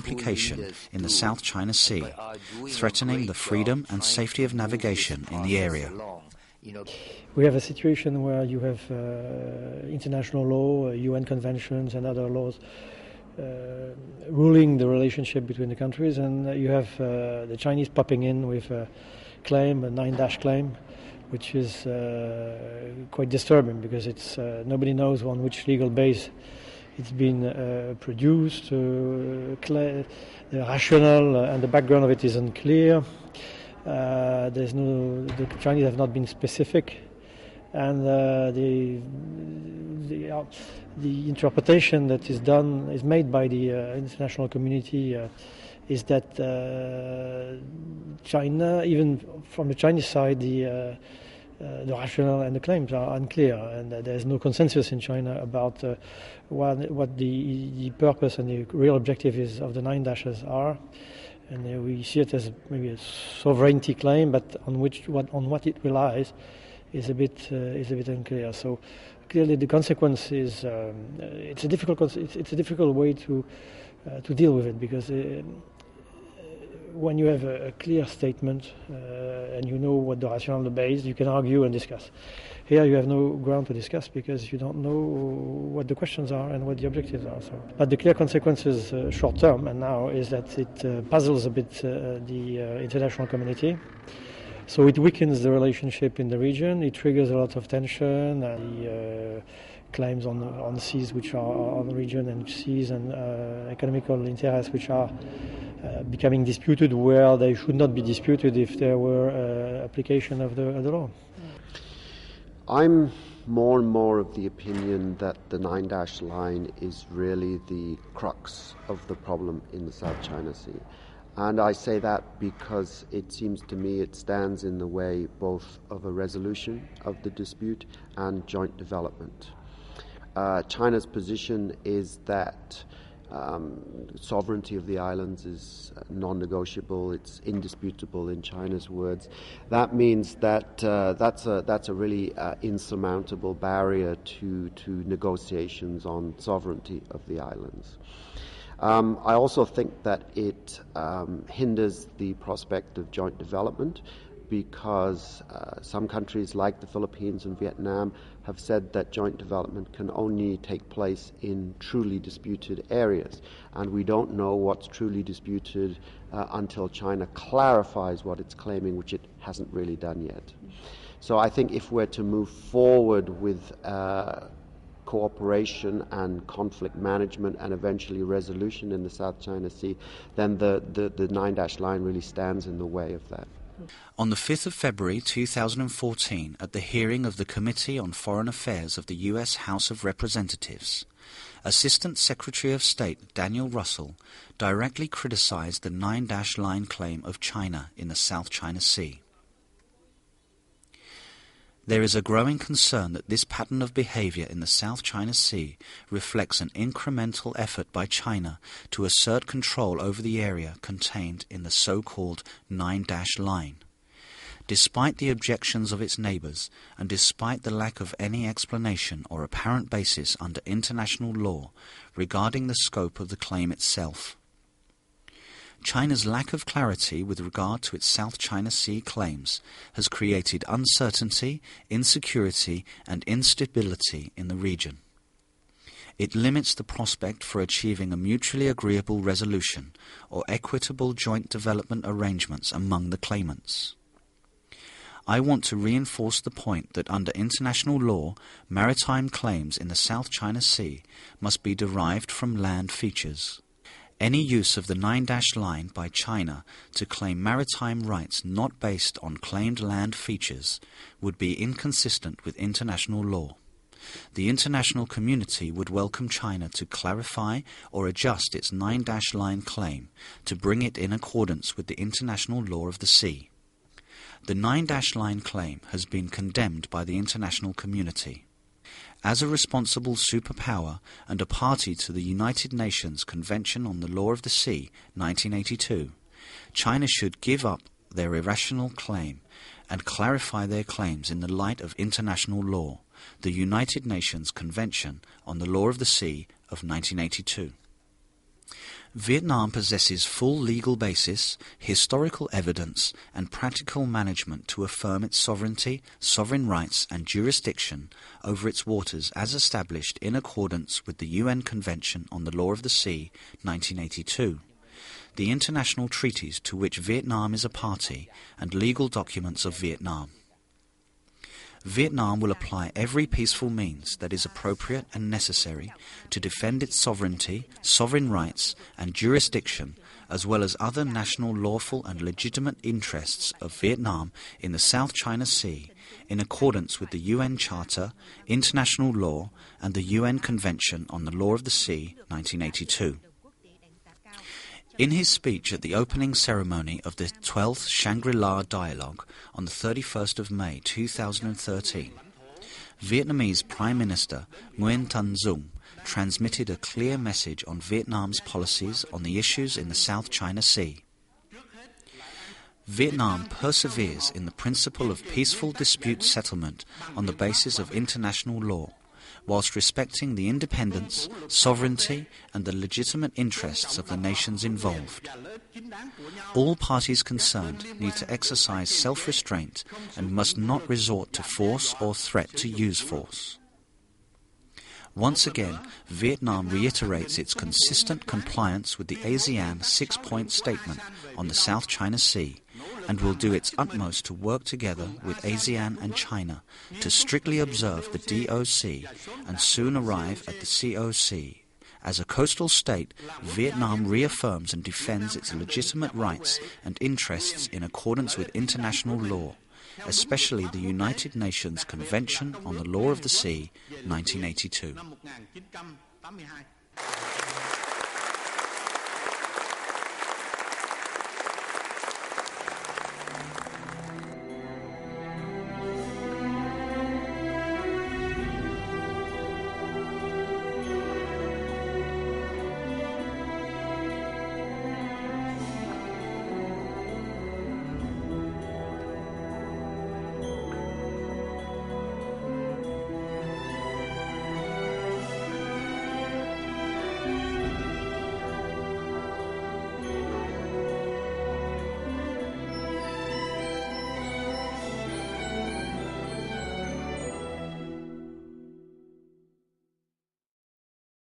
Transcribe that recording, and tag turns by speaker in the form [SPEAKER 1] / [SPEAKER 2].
[SPEAKER 1] complication in the South China Sea, threatening the freedom and safety of navigation in the area.
[SPEAKER 2] We have a situation where you have international law, UN conventions and other laws ruling the relationship between the countries, and you have the Chinese popping in with a claim, a NineDash claim, which is quite disturbing because it's nobody knows on which legal base it's been produced. The rationale and the background of it is unclear. The Chinese have not been specific, and the interpretation that is made by the international community is that China, even from the Chinese side, the rationale and the claims are unclear, and there is no consensus in China about what the purpose and the real objective is of the NineDashes are. And we see it as maybe a sovereignty claim, but on what it relies is a bit unclear. So clearly, the consequence is it's a difficult way to deal with it, because when you have a clear statement and you know what the rationale of the base, you can argue and discuss. Here you have no ground to discuss because you don't know what the questions are and what the objectives are. So, but the clear consequences short term and now is that it puzzles a bit the international community. So it weakens the relationship in the region, it triggers a lot of tension, and the claims on seas which are on the region, and seas and economical interests which are becoming disputed where they should not be disputed if there were application of the law.
[SPEAKER 3] I'm more and more of the opinion that the NineDash Line is really the crux of the problem in the South China Sea. And I say that because it seems to me it stands in the way both of a resolution of the dispute and joint development. China's position is that sovereignty of the islands is non-negotiable, it's indisputable in China's words. That means that that's a really insurmountable barrier to negotiations on sovereignty of the islands. I also think that it hinders the prospect of joint development, because some countries like the Philippines and Vietnam have said that joint development can only take place in truly disputed areas, and we don't know what's truly disputed until China clarifies what it's claiming, which it hasn't really done yet. So I think if we're to move forward with cooperation and conflict management and eventually resolution in the South China Sea, then the NineDash Line really stands in the way of that.
[SPEAKER 1] On the 5th of February 2014, at the hearing of the Committee on Foreign Affairs of the U.S. House of Representatives, Assistant Secretary of State Daniel Russel directly criticized the NineDash Line claim of China in the South China Sea. There is a growing concern that this pattern of behavior in the South China Sea reflects an incremental effort by China to assert control over the area contained in the so-called NineDash Line. Despite the objections of its neighbors, and despite the lack of any explanation or apparent basis under international law regarding the scope of the claim itself, China's lack of clarity with regard to its South China Sea claims has created uncertainty, insecurity, and instability in the region. It limits the prospect for achieving a mutually agreeable resolution or equitable joint development arrangements among the claimants. I want to reinforce the point that under international law, maritime claims in the South China Sea must be derived from land features. Any use of the NineDash Line by China to claim maritime rights not based on claimed land features would be inconsistent with international law. The international community would welcome China to clarify or adjust its NineDash Line claim to bring it in accordance with the international law of the sea. The NineDash Line claim has been condemned by the international community. As a responsible superpower and a party to the United Nations Convention on the Law of the Sea, 1982, China should give up their irrational claim and clarify their claims in the light of international law, the United Nations Convention on the Law of the Sea of 1982. Vietnam possesses full legal basis, historical evidence, and practical management to affirm its sovereignty, sovereign rights, and jurisdiction over its waters as established in accordance with the UN Convention on the Law of the Sea, 1982, the international treaties to which Vietnam is a party, and legal documents of Vietnam. Vietnam will apply every peaceful means that is appropriate and necessary to defend its sovereignty, sovereign rights, and jurisdiction, as well as other national lawful and legitimate interests of Vietnam in the South China Sea, in accordance with the UN Charter, international law, and the UN Convention on the Law of the Sea, 1982. In his speech at the opening ceremony of the 12th Shangri-La Dialogue on the 31st of May 2013, Vietnamese Prime Minister Nguyen Thanh Dung transmitted a clear message on Vietnam's policies on the issues in the South China Sea. Vietnam perseveres in the principle of peaceful dispute settlement on the basis of international law, whilst respecting the independence, sovereignty, and the legitimate interests of the nations involved. All parties concerned need to exercise self-restraint and must not resort to force or threat to use force. Once again, Vietnam reiterates its consistent compliance with the ASEAN six-point statement on the South China Sea, and will do its utmost to work together with ASEAN and China to strictly observe the DOC and soon arrive at the COC. As a coastal state, Vietnam reaffirms and defends its legitimate rights and interests in accordance with international law, especially the United Nations Convention on the Law of the Sea, 1982.